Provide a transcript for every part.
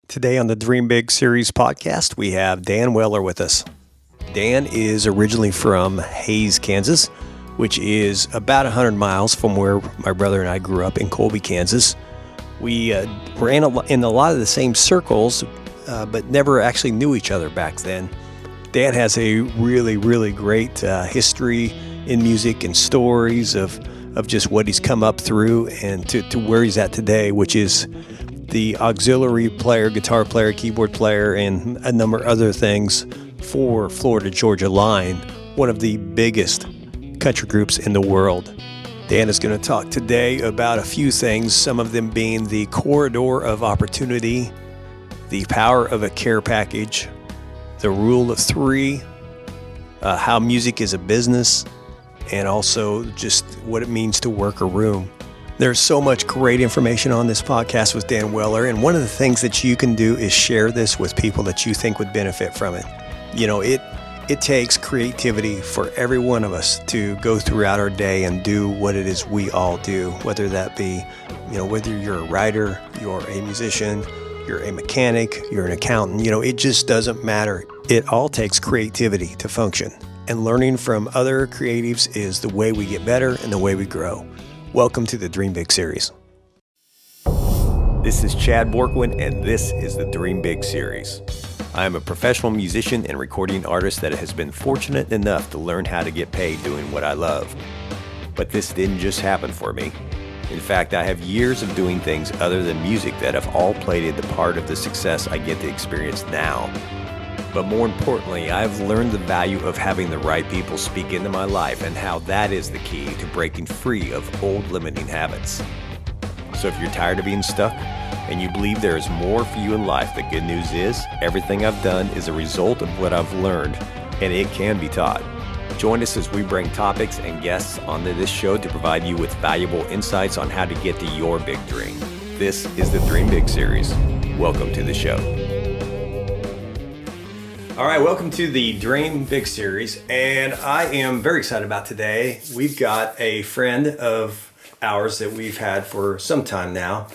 Today on the Dream Big Series podcast, we have Dan Weller with us. Dan is originally from Hays, Kansas, which is about 100 miles from where my brother and I grew up in Colby, Kansas. We were in a lot of the same circles, but never actually knew each other back then. Dan has a really great history in music and stories of just what he's come up through and to where he's at today, which is the auxiliary player, guitar player, keyboard player, and a number of other things for Florida Georgia Line, one of the biggest country groups in the world. Dan is going to talk today about a few things, some of them being the corridor of opportunity, the power of a care package, the rule of three, how music is a business, and also just what it means to work a room. There's so much great information on this podcast with Dan Weller, and one of the things that you can do is share this with people that you think would benefit from it. You know, it takes creativity for every one of us to go throughout our day and do what it is we all do, whether that be, whether you're a writer, you're a musician, you're a mechanic, you're an accountant, it just doesn't matter. It all takes creativity to function. And learning from other creatives is the way we get better and the way we grow. Welcome to the Dream Big Series. This is Chad Borkwin, and this is the Dream Big Series. I am a professional musician and recording artist that has been fortunate enough to learn how to get paid doing what I love. But this didn't just happen for me. In fact, I have years of doing things other than music that have all played the part of the success I get to experience now. But more importantly, I've learned the value of having the right people speak into my life and how that is the key to breaking free of old limiting habits. So if you're tired of being stuck and you believe there is more for you in life, the good news is everything I've done is a result of what I've learned, and it can be taught. Join us as we bring topics and guests onto this show to provide you with valuable insights on how to get to your big dream. This is the Dream Big Series. Welcome to the show. All right, welcome to the Dream Big Series, and I am very excited about today. We've got a friend of ours that we've had for some time now,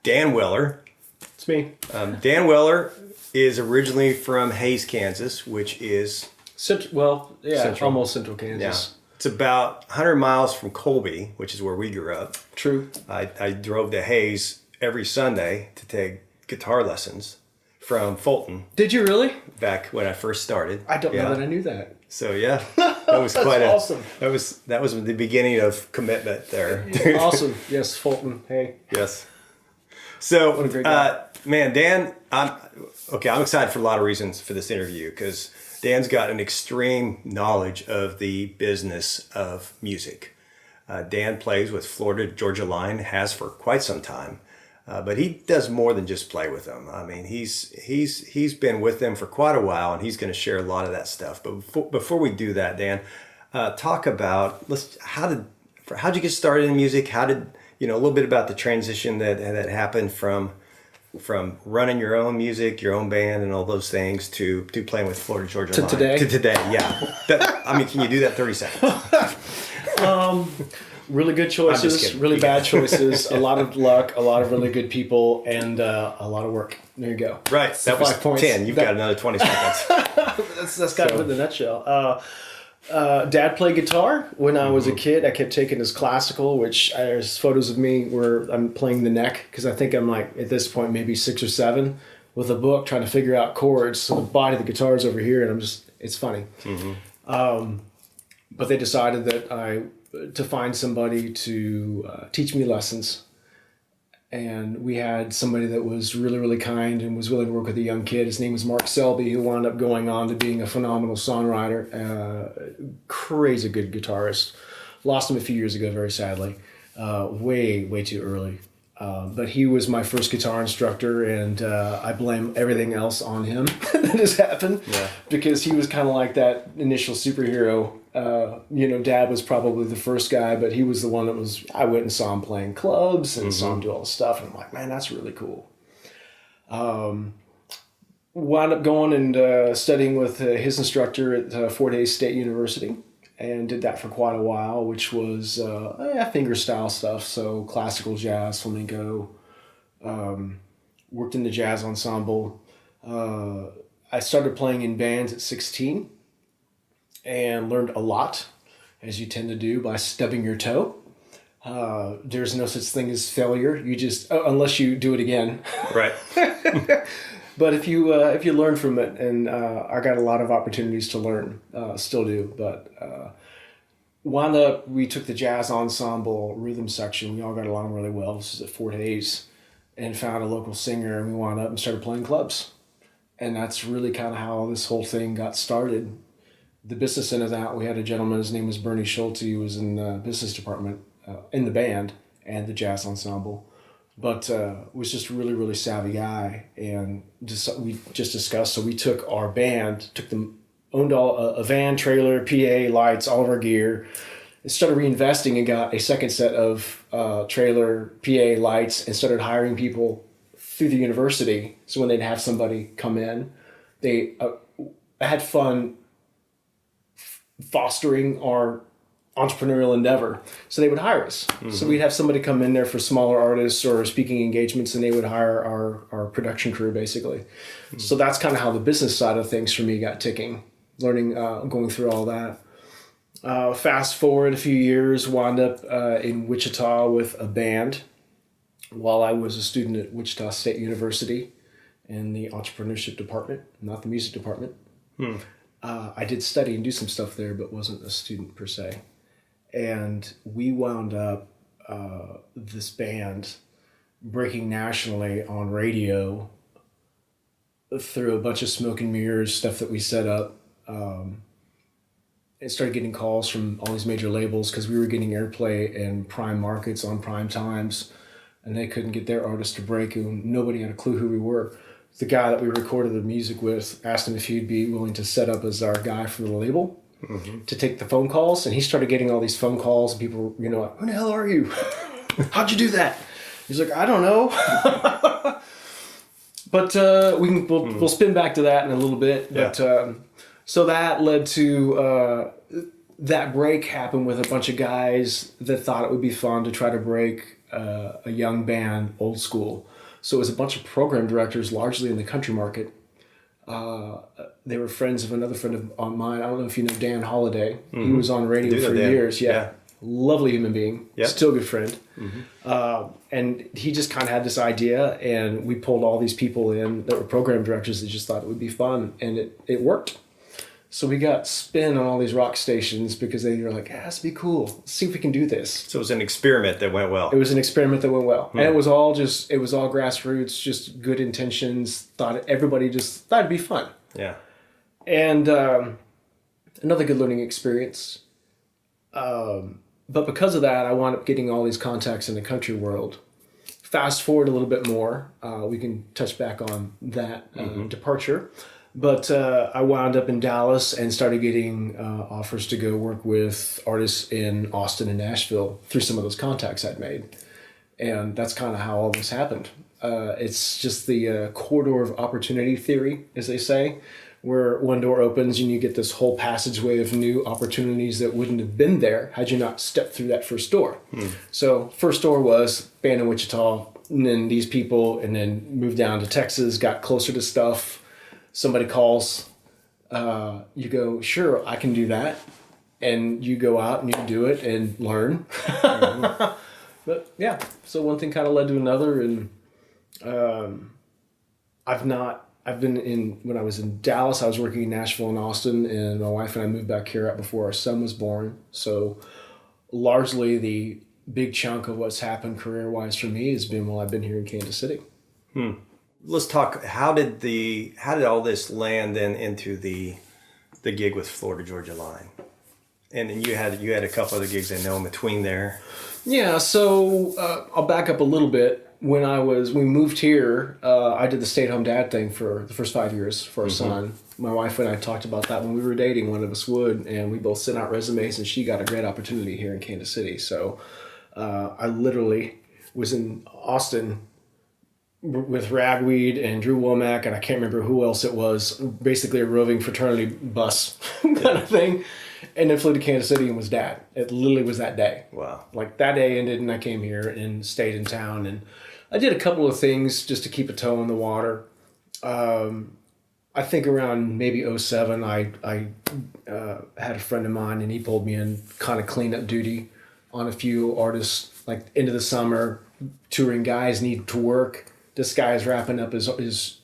Dan Weller. It's me. Dan Weller is originally from Hays, Kansas, which is... Central. Almost Central Kansas. Yeah. It's about 100 miles from Colby, which is where we grew up. True. I drove to Hays every Sunday to take guitar lessons from Fulton. Did you really? Back when I first started. I don't know that I knew that. So yeah, that was quite awesome. That was the beginning of commitment there. Awesome. Yes, Fulton. Hey. Yes. So, what a great guy. Man, Dan, I'm excited for a lot of reasons for this interview because Dan's got an extreme knowledge of the business of music. Dan plays with Florida Georgia Line, has for quite some time. But he does more than just play with them. I mean, he's been with them for quite a while, and he's going to share a lot of that stuff. But before we do that, Dan, talk about how'd you get started in music? How did a little bit about the transition that happened from running your own music, your own band, and all those things to playing with Florida Georgia Line to today? Yeah. Can you do that 30 seconds? Really good choices, really bad choices, a lot of luck, a lot of really good people, and a lot of work. There you go. Right. That was 10. You've got another 20 seconds. That's kind of in the nutshell. Dad played guitar when I was a kid. I kept taking his classical, which there's photos of me where I'm playing the neck because I think I'm like, at this point, maybe 6 or 7 with a book trying to figure out chords. So the body of the guitar is over here, and it's funny. Mm-hmm. But they decided to find somebody to teach me lessons. And we had somebody that was really kind and was willing to work with a young kid. His name was Mark Selby, who wound up going on to being a phenomenal songwriter, crazy good guitarist. Lost him a few years ago, very sadly, way too early. But he was my first guitar instructor, and I blame everything else on him that has happened because he was kind of like that initial superhero. Dad was probably the first guy, but he was the one that I went and saw him playing clubs and saw him do all the stuff. And I'm like, man, that's really cool. Wound up going and studying with his instructor at Fort Hays State University. And did that for quite a while, which was finger style stuff. So classical jazz, flamenco, worked in the jazz ensemble. I started playing in bands at 16 and learned a lot, as you tend to do, by stubbing your toe. There's no such thing as failure. You just, unless you do it again. Right. But if you learn from it, and I got a lot of opportunities to learn, still do, but wound up, we took the jazz ensemble rhythm section. We all got along really well. This is at Fort Hays, and found a local singer, and we wound up and started playing clubs. And that's really kind of how this whole thing got started. The business end of that, we had a gentleman, his name was Bernie Schulte, who was in the business department, in the band and the jazz ensemble, but was just a really, really savvy guy. And we just discussed, so we took our band, owned a van, trailer, PA, lights, all of our gear, and started reinvesting and got a second set of trailer, PA, lights, and started hiring people through the university. So when they'd have somebody come in, they had fun fostering our entrepreneurial endeavor. So they would hire us. Mm-hmm. So we'd have somebody come in there for smaller artists or speaking engagements, and they would hire our production crew, basically. Mm-hmm. So that's kind of how the business side of things for me got ticking, learning, going through all that. Fast forward a few years, wound up in Wichita with a band while I was a student at Wichita State University in the entrepreneurship department, not the music department. I did study and do some stuff there, but wasn't a student per se. And we wound up, this band, breaking nationally on radio through a bunch of smoke and mirrors, stuff that we set up. And started getting calls from all these major labels because we were getting airplay in prime markets on prime times, and they couldn't get their artists to break, and nobody had a clue who we were. The guy that we recorded the music with asked him if he'd be willing to set up as our guy for the label, to take the phone calls. And he started getting all these phone calls, and people, like, who the hell are you? How'd you do that? He's like, I don't know. But we'll spin back to that in a little bit. Yeah. But so that led to that break happened with a bunch of guys that thought it would be fun to try to break a young band old school. So it was a bunch of program directors, largely in the country market. They were friends of another friend of mine. I don't know if you know Dan Holiday. Mm-hmm. He was on radio for years. Yeah. Lovely human being. Yep. Still a good friend. Mm-hmm. And he just kind of had this idea, and we pulled all these people in that were program directors that just thought it would be fun, and it worked. So we got spin on all these rock stations because they were like, it has to be cool. Let's see if we can do this. So it was an experiment that went well. It was an experiment that went well. And it was all grassroots, just good intentions. Everybody just thought it'd be fun. Yeah. And another good learning experience. But because of that, I wound up getting all these contacts in the country world. Fast forward a little bit more. We can touch back on that departure. But I wound up in Dallas and started getting offers to go work with artists in Austin and Nashville through some of those contacts I'd made. And that's kind of how all this happened. It's just the corridor of opportunity theory, as they say, where one door opens and you get this whole passageway of new opportunities that wouldn't have been there had you not stepped through that first door. So first door was band in Wichita, and then these people, and then moved down to Texas, got closer to stuff. Somebody calls, you go, sure, I can do that. And you go out and you do it and learn. But yeah, so one thing kind of led to another. And when I was in Dallas, I was working in Nashville and Austin, and my wife and I moved back here right before our son was born. So largely the big chunk of what's happened career-wise for me has been while I've been here in Kansas City. Let's talk. How did all this land then into the gig with Florida Georgia Line? And then you had a couple other gigs I know in between there. Yeah, so I'll back up a little bit. When we moved here, I did the stay-at-home dad thing for the first 5 years for our son. My wife and I talked about that when we were dating. One of us would, and we both sent out resumes, and she got a great opportunity here in Kansas City. So I literally was in Austin with Ragweed and Drew Womack, and I can't remember who else it was, basically a roving fraternity bus kind of thing, and then flew to Kansas City and was dad. It literally was that day. Wow. Like that day ended and I came here and stayed in town, and I did a couple of things just to keep a toe in the water. I think around maybe '07, I had a friend of mine, and he pulled me in kind of cleanup duty on a few artists, like into the summer, touring guys need to work. This guy's wrapping up his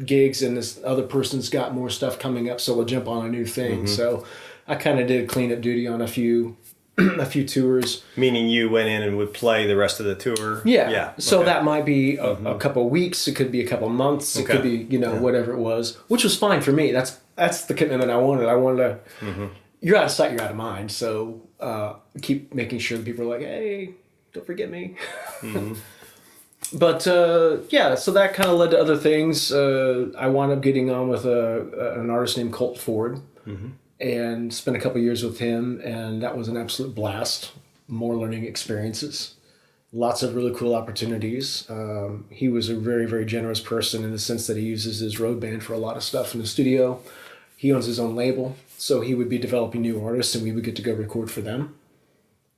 gigs, and this other person's got more stuff coming up, so we'll jump on a new thing. So I kind of did cleanup duty on a few tours. Meaning you went in and would play the rest of the tour? Yeah. So that might be a couple of weeks. It could be a couple of months. It could be, whatever it was, which was fine for me. That's the commitment I wanted. I wanted to, you're out of sight, you're out of mind. So keep making sure that people are like, hey, don't forget me. But so that kind of led to other things. I wound up getting on with an artist named Colt Ford. And spent a couple of years with him, and that was an absolute blast. More learning experiences, lots of really cool opportunities. He was a very, very generous person in the sense that he uses his road band for a lot of stuff in the studio. He owns his own label, so he would be developing new artists, and we would get to go record for them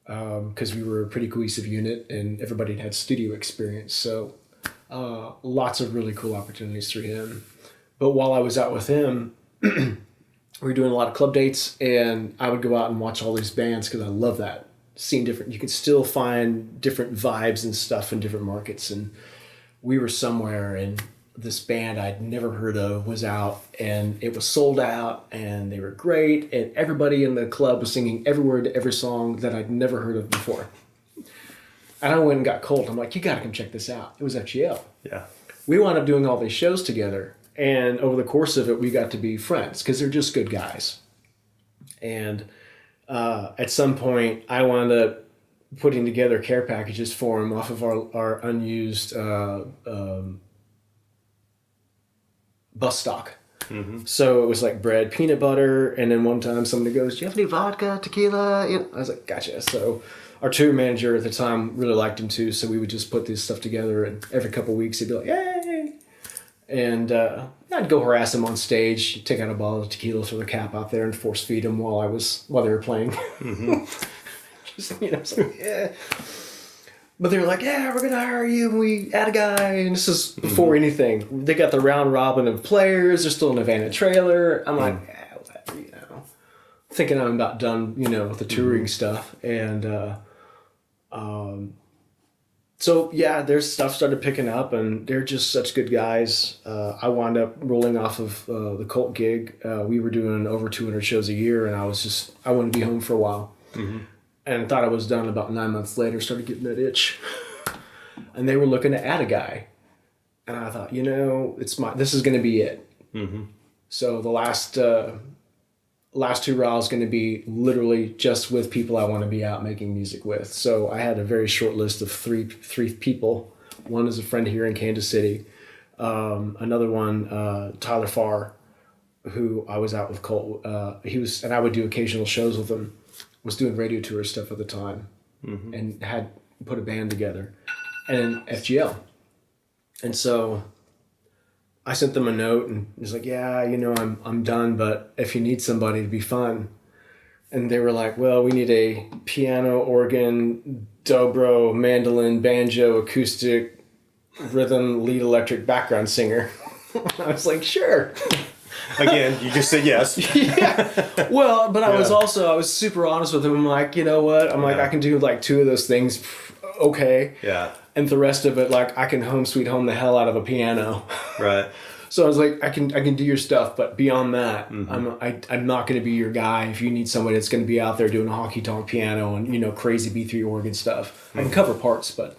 because we were a pretty cohesive unit, and everybody had studio experience. So lots of really cool opportunities through him. But while I was out with him, we were doing a lot of club dates, and I would go out and watch all these bands because I love that. Seeing different, you could still find different vibes and stuff in different markets. And we were somewhere, and this band I'd never heard of was out, and it was sold out, and they were great, and everybody in the club was singing every word to every song that I'd never heard of before. And I went and got Colt. I'm like, you got to come check this out. It was FGL. Yeah. We wound up doing all these shows together. And over the course of it, we got to be friends because they're just good guys. And at some point, I wound up putting together care packages for him off of our unused bus stock. So it was like bread, peanut butter, and then one time somebody goes, "Do you have any vodka, tequila?" I was like, "Gotcha." So our tour manager at the time really liked him too, so we would just put this stuff together, and every couple of weeks he'd be like, "Yay!" And I'd go harass him on stage, take out a bottle of tequila, throw the cap out there, and force feed him while they were playing. Just, it's like, yeah. But they were like, "Yeah, we're gonna hire you." And we add a guy, and this is before anything. They got the round robin of players. They're still in a van and trailer. I'm like, whatever, thinking I'm about done, with the touring stuff, and so yeah, their stuff started picking up, and they're just such good guys. I wound up rolling off of the Colt gig. We were doing over 200 shows a year, and I wanted to be home for a while, and thought I was done. About 9 months later, started getting that itch, and they were looking to add a guy, and I thought, this is going to be it. So the last hurrah is going to be literally just with people I want to be out making music with. So I had a very short list of three people. One is a friend here in Kansas City. Another one, Tyler Farr, who I was out with Colt. And I would do occasional shows with him. Was doing radio tour stuff at the time, and had put a band together, and FGL. And so I sent them a note, and he's like, "Yeah, I'm done, but if you need somebody to be fun." And they were like, "Well, we need a piano, organ, dobro, mandolin, banjo, acoustic, rhythm, lead electric background singer." I was like, "Sure." Again, you just said yes. Yeah. Well, but I was super honest with him. I'm like, you know what? I'm like, I can do like 2 of those things. Okay. Yeah. And the rest of it, like, I can home sweet home the hell out of a piano. Right. So I was like, I can do your stuff, but beyond that, I'm not going to be your guy. If you need somebody that's going to be out there doing a honky tonk piano and crazy B3 organ stuff, I can cover parts, but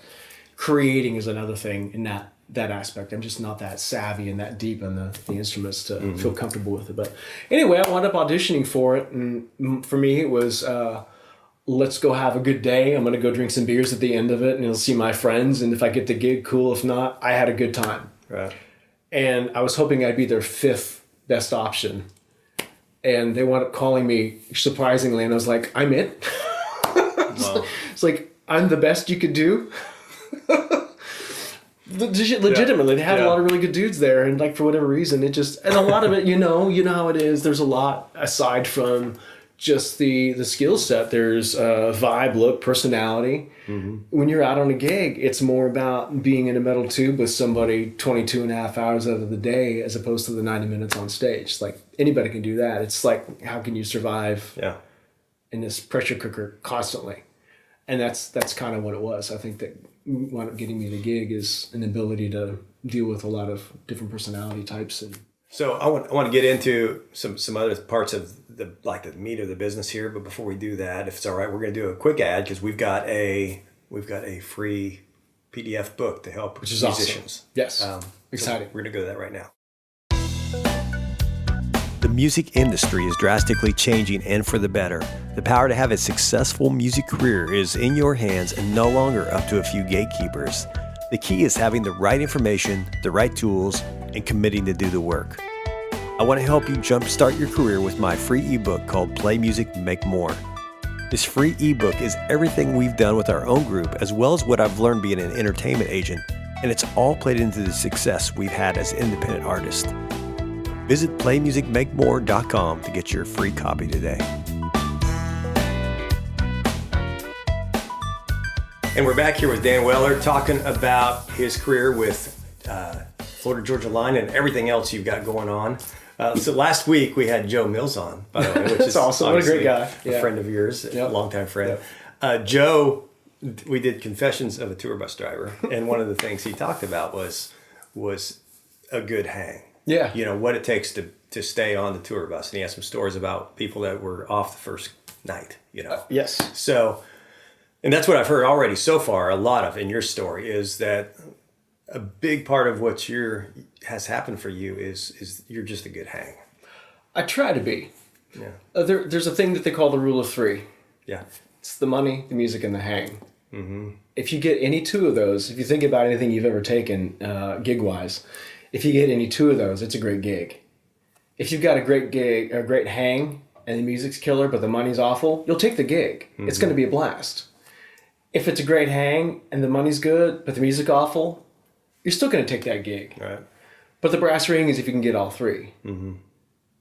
creating is another thing in that aspect. I'm just not that savvy and that deep in the instruments to feel comfortable with it. But anyway, I wound up auditioning for it, and for me it was let's go have a good day. I'm going to go drink some beers at the end of it, and you'll see my friends, and if I get the gig, cool. If not, I had a good time. Right. And I was hoping I'd be their 5th best option, and they wound up calling me surprisingly, and I was like, "I'm it." Wow. It's like, I'm the best you could do. Legitimately, they had a lot of really good dudes there, and like for whatever reason, it just, and a lot of it, you know how it is. There's a lot aside from just the skill set. There's vibe, look, personality. When you're out on a gig, it's more about being in a metal tube with somebody 22 and a half hours out of the day as opposed to the 90 minutes on stage. Like anybody can do that. It's like, how can you survive in this pressure cooker constantly? And that's kind of what it was. I think that wound up getting me the gig is an ability to deal with a lot of different personality types. And so I want to get into some other parts of the meat of the business here, but before we do that, if it's all right, we're going to do a quick ad because we've got a free PDF book to help which is musicians. Awesome. Yes, exciting. So we're going to go to that right now. The music industry is drastically changing and for the better. The power to have a successful music career is in your hands and no longer up to a few gatekeepers. The key is having the right information, the right tools, and committing to do the work. I want to help you jumpstart your career with my free ebook called Play Music, Make More. This free ebook is everything we've done with our own group as well as what I've learned being an entertainment agent, and it's all played into the success we've had as independent artists. Visit playmusicmakemore.com to get your free copy today. And we're back here with Dan Weller talking about his career with Florida Georgia Line and everything else you've got going on. So last week we had Joe Mills on, by the way, which is awesome. What a great guy. A friend of yours, a longtime friend. Joe, we did Confessions of a Tour Bus Driver, and one of the things he talked about was a good hang. Yeah. You know, what it takes to stay on the tour bus. And he had some stories about people that were off the first night, you know. Yes. So, and that's what I've heard already so far, a lot of in your story, is that a big part of what has happened for you is you're just a good hang. I try to be. Yeah. There's a thing that they call the rule of three. Yeah. It's the money, the music, and the hang. Mm-hmm. If you get any two of those, if you think about anything you've ever taken gig-wise, if you get any two of those, it's a great gig. If you've got a great gig, a great hang, and the music's killer, but the money's awful, you'll take the gig. Mm-hmm. It's going to be a blast. If it's a great hang and the money's good, but the music awful, you're still going to take that gig. Right. But the brass ring is if you can get all three. Mm-hmm.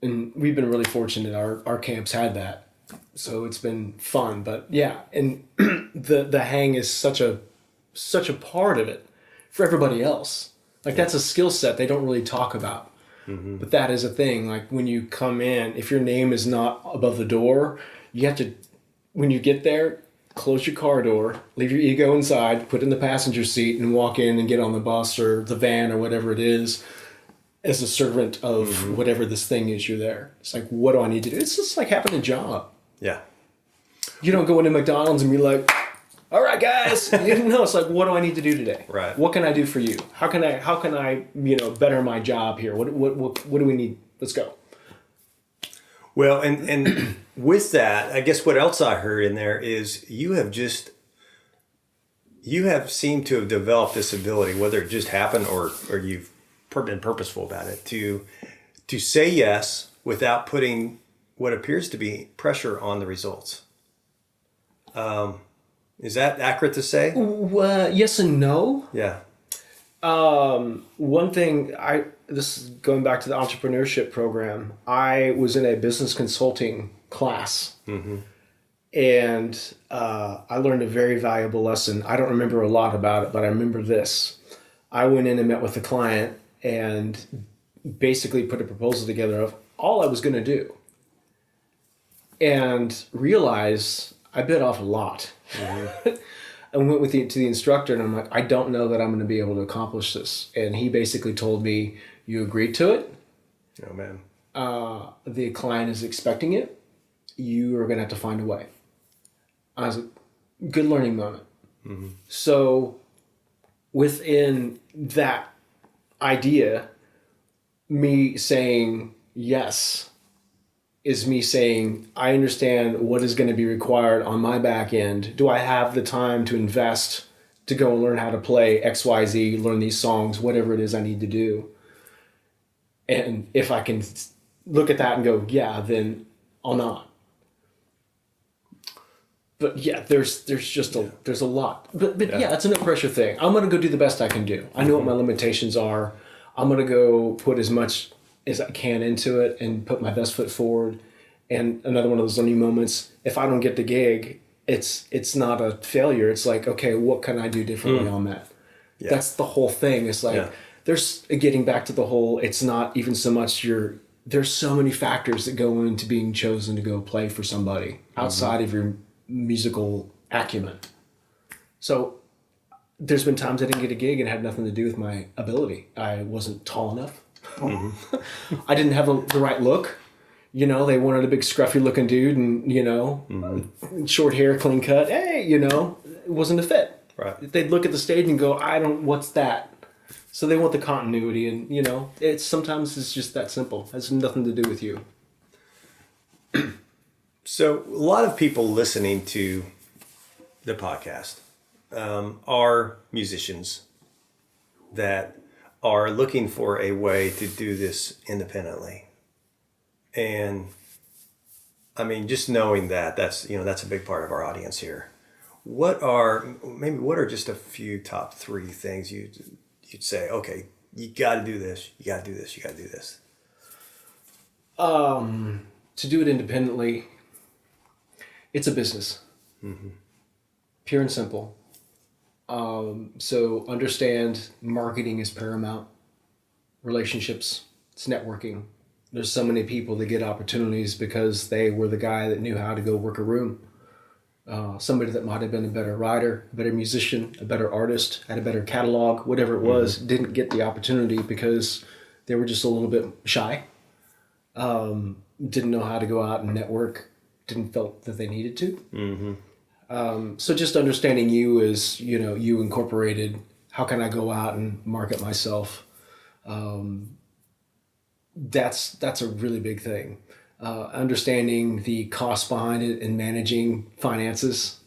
And we've been really fortunate. Our camps had that. So it's been fun. But yeah, and the hang is such a part of it for everybody else. Like that's a skill set they don't really talk about. Mm-hmm. But that is a thing. Like when you come in, if your name is not above the door, you have to, when you get there, close your car door, leave your ego inside, put it in the passenger seat, and walk in and get on the bus or the van or whatever it is as a servant of whatever this thing is you're there. It's like, what do I need to do? It's just like having a job. Yeah. You don't go into McDonald's and be like, all right, guys. No, it's like, what do I need to do today? Right. What can I do for you? How can I better my job here? What do we need? Let's go. Well, and with that, I guess what else I heard in there is you have seemed to have developed this ability, whether it just happened or you've been purposeful about it, to say yes without putting what appears to be pressure on the results. Is that accurate to say? Yes and no. Yeah. One thing this is going back to the entrepreneurship program. I was in a business consulting class, and I learned a very valuable lesson. I don't remember a lot about it, but I remember this. I went in and met with the client and basically put a proposal together of all I was going to do, and realized I bit off a lot. I went to the instructor and I'm like, I don't know that I'm going to be able to accomplish this. And he basically told me, you agreed to it. Oh, man. The client is expecting it. You are going to have to find a way. I was like, good learning moment. Mm-hmm. So within that idea, me saying yes is me saying, I understand what is going to be required on my back end. Do I have the time to invest to go and learn how to play XYZ, learn these songs, whatever it is I need to do? And if I can look at that and go, yeah, then I'll not. But yeah, there's a lot. But yeah, it's a no pressure thing. I'm going to go do the best I can do. I know what my limitations are. I'm going to go put as much as I can into it and put my best foot forward. And another one of those learning moments, if I don't get the gig, it's not a failure. It's like, okay, what can I do differently on that? Yeah. That's the whole thing. It's like, there's getting back to the whole, it's not even so much there's so many factors that go into being chosen to go play for somebody outside of your musical acumen. So there's been times I didn't get a gig and it had nothing to do with my ability. I wasn't tall enough. I didn't have the right look. You know, they wanted a big scruffy looking dude and, you know, short hair, clean cut. Hey, you know, it wasn't a fit. Right. They'd look at the stage and go, what's that? So they want the continuity, and, you know, sometimes it's just that simple. It has nothing to do with you. So a lot of people listening to the podcast are musicians that are looking for a way to do this independently. And I mean, just knowing that's a big part of our audience here. What are just a few top 3 things you'd say, okay, you got to do this, you got to do this, you got to do this? To do it independently, it's a business. Pure and simple. So understand marketing is paramount. Relationships, it's networking. There's so many people that get opportunities because they were the guy that knew how to go work a room. Somebody that might have been a better writer, a better musician, a better artist, had a better catalog, whatever it was, didn't get the opportunity because they were just a little bit shy. Didn't know how to go out and network, didn't felt that they needed to. So just understanding you as, you know, you incorporated, how can I go out and market myself? That's a really big thing. Understanding the cost behind it and managing finances,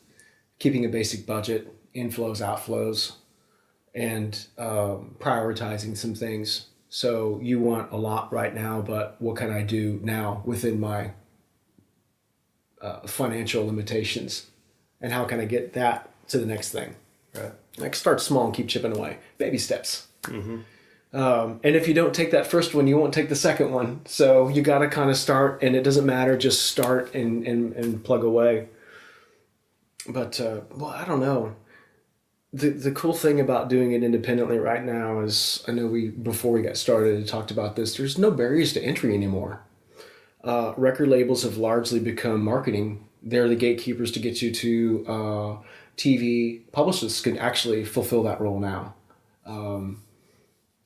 keeping a basic budget, inflows, outflows, and prioritizing some things. So you want a lot right now, but what can I do now within my financial limitations? And how can I get that to the next thing? Right. Like, start small and keep chipping away. Baby steps. And if you don't take that first one, you won't take the second one. So you got to kind of start, and it doesn't matter, just start and plug away. But, I don't know. The cool thing about doing it independently right now is, I know before we got started, talked about this, there's no barriers to entry anymore. Record labels have largely become marketing. They're the gatekeepers to get you to TV. Publishers can actually fulfill that role now.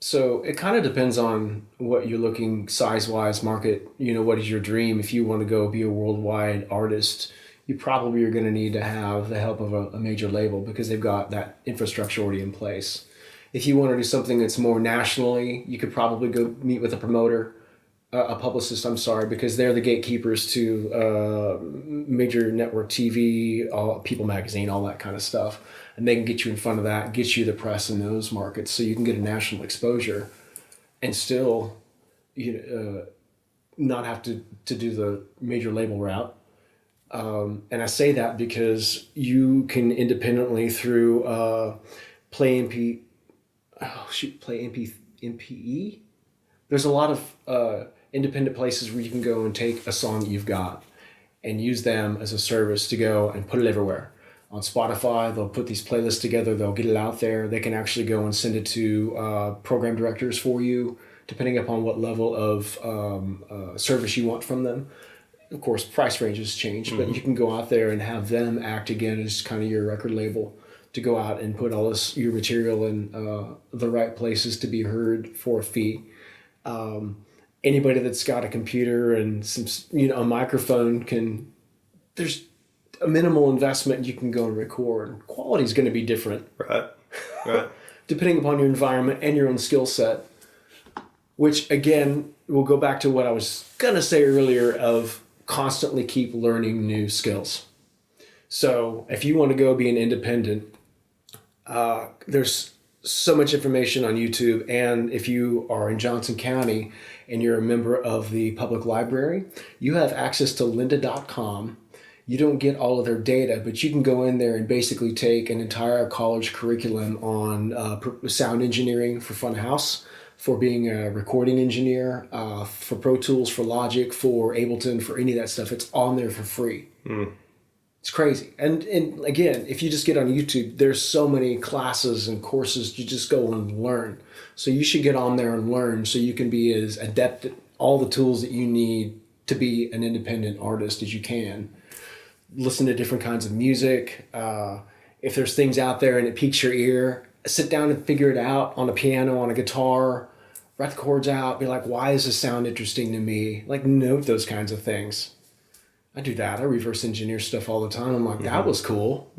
So it kind of depends on what you're looking size-wise, market, you know, what is your dream? If you want to go be a worldwide artist, you probably are going to need to have the help of a major label because they've got that infrastructure already in place. If you want to do something that's more nationally, you could probably go meet with a promoter, a publicist, because they're the gatekeepers to major network TV, People Magazine, all that kind of stuff. And they can get you in front of that, get you the press in those markets so you can get a national exposure and still not have to do the major label route. And I say that because you can independently through Play MPE. There's a lot of independent places where you can go and take a song that you've got and use them as a service to go and put it everywhere. On Spotify, they'll put these playlists together, they'll get it out there. They can actually go and send it to program directors for you, depending upon what level of service you want from them. Of course, price ranges change, but you can go out there and have them act again as kind of your record label to go out and put all your material in the right places to be heard for a fee. Anybody that's got a computer and a microphone there's a minimal investment, you can go and record. Quality is going to be different. Right. Depending upon your environment and your own skill set, which again, we'll go back to what I was going to say earlier of constantly keep learning new skills. So if you want to go be an independent, there's so much information on YouTube. And if you are in Johnson County and you're a member of the public library, you have access to lynda.com. You don't get all of their data, but you can go in there and basically take an entire college curriculum on sound engineering for front of house, for being a recording engineer, for Pro Tools, for Logic, for Ableton, for any of that stuff. It's on there for free. It's crazy. And again, if you just get on YouTube, there's so many classes and courses. You just go and learn. So you should get on there and learn so you can be as adept at all the tools that you need to be an independent artist as you can. Listen to different kinds of music. If there's things out there and it piques your ear, sit down and figure it out on a piano, on a guitar, write the chords out, be like, why does this sound interesting to me? Like, note those kinds of things. I do that. I reverse engineer stuff all the time. I'm like, that was cool.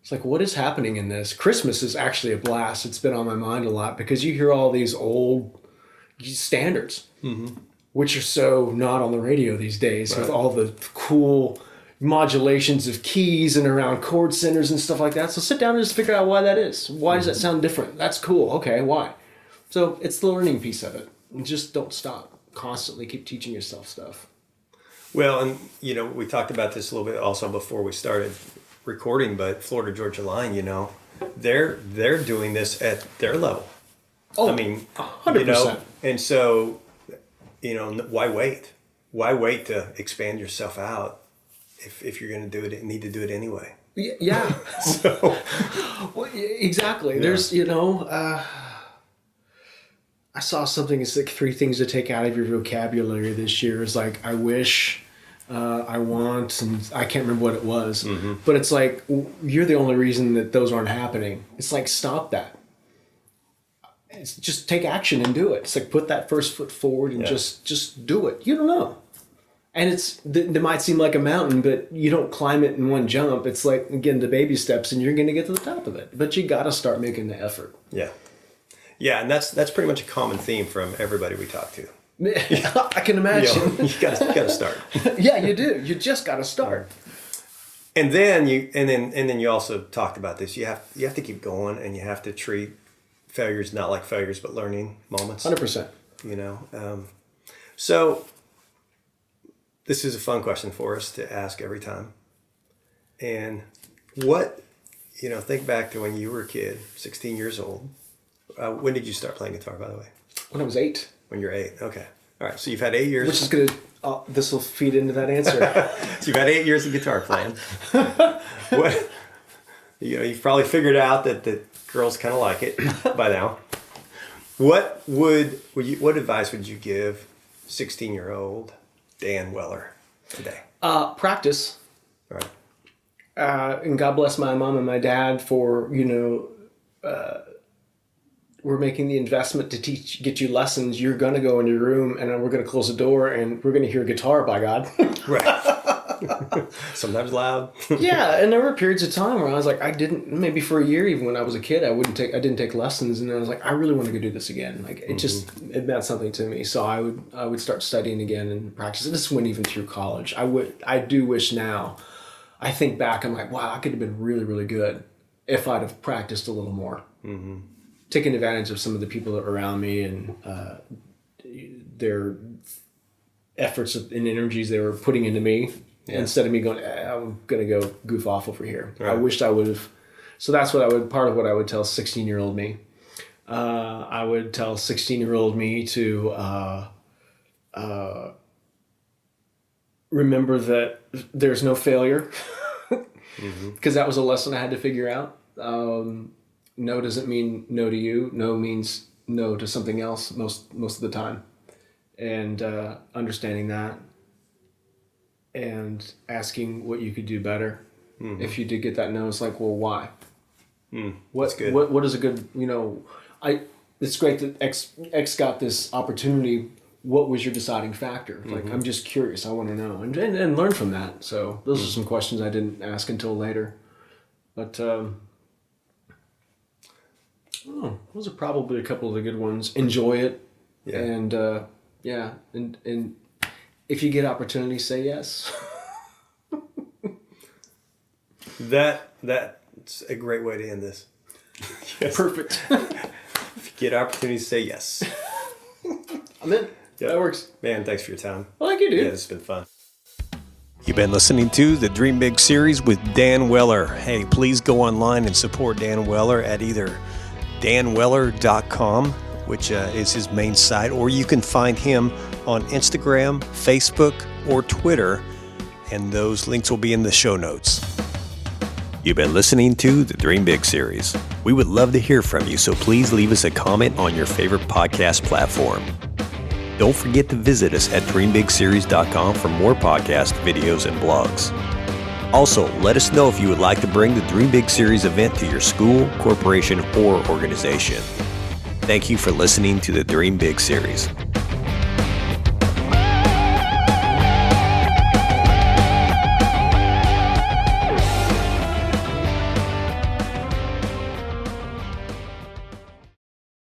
It's like, what is happening in this? Christmas is actually a blast. It's been on my mind a lot because you hear all these old standards, which are so not on the radio these days, with all the cool modulations of keys and around chord centers and stuff like that. So sit down and just figure out why that is. Why does that sound different? That's cool. Okay, why? So it's the learning piece of it. And just don't stop. Constantly keep teaching yourself stuff. Well, and we talked about this a little bit also before we started recording, but Florida Georgia Line, they're doing this at their level. Oh, I mean, 100%. And so, why wait? Why wait to expand yourself out if you're going to do it? Need to do it anyway. Yeah. So, well, exactly. Yeah. There's, I saw something. It's like 3 things to take out of your vocabulary this year. It's like, I wish, I want, and I can't remember what it was. But it's like, you're the only reason that those aren't happening. It's like, stop that. It's just take action and do it. It's like, put that first foot forward and just do it. You don't know. And it might seem like a mountain, but you don't climb it in one jump. It's like, again, the baby steps and you're going to get to the top of it. But you got to start making the effort. Yeah. Yeah, and that's pretty much a common theme from everybody we talk to. I can imagine. You gotta start. Yeah, you do. You just gotta start. And then you also talked about this. You have to keep going, and you have to treat failures not like failures, but learning moments. 100%. So this is a fun question for us to ask every time. And what, think back to when you were a kid, 16 years old. When did you start playing guitar, by the way? When I was 8. When you're 8, okay. All right, so you've had 8 years. Which is going to, this will feed into that answer. So you've had 8 years of guitar playing. What, you've probably figured out that the girls kind of like it by now. What advice would you give 16-year-old Dan Weller today? Practice. All right. And God bless my mom and my dad for, we're making the investment to get you lessons. You're going to go in your room and we're going to close the door and we're going to hear guitar, by God. Right. Sometimes loud. Yeah. And there were periods of time where I was like, maybe for a year, even when I was a kid, I didn't take lessons. And I was like, I really want to go do this again. Like it meant something to me. So I would start studying again and practice. And this went even through college. I do wish now, I think back, I'm like, wow, I could have been really, really good if I'd have practiced a little more. Taking advantage of some of the people that were around me and their efforts and energies they were putting into me instead of me going, I'm going to go goof off over here. Right. I wished I would have. So that's part of what I would tell 16-year-old me. I would tell 16-year-old me to remember that there's no failure because that was a lesson I had to figure out. No doesn't mean no to you. No means no to something else most of the time. And understanding that and asking what you could do better. If you did get that no, it's like, well, why? That's good. What is a good, it's great that X got this opportunity. What was your deciding factor? Like, I'm just curious. I want to know and learn from that. So those are some questions I didn't ask until later. But, those are probably a couple of the good ones. Enjoy it, and and if you get opportunities, say yes. That's a great way to end this. Yes. Perfect. If you get opportunities, say yes. I'm in. Yeah, that works. Man, thanks for your time. Well, thank you, dude. Yeah, it's been fun. You've been listening to the Dream Big series with Dan Weller. Hey, please go online and support Dan Weller at either danweller.com which is his main site, or you can find him on Instagram, Facebook, or Twitter, and those links will be in the show notes. You've been listening to the Dream Big series. We would love to hear from you, so please leave us a comment on your favorite podcast platform. Don't forget to visit us at dreambigseries.com for more podcast videos and blogs. Also, let us know if you would like to bring the Dream Big series event to your school, corporation, or organization. Thank you for listening to the Dream Big series.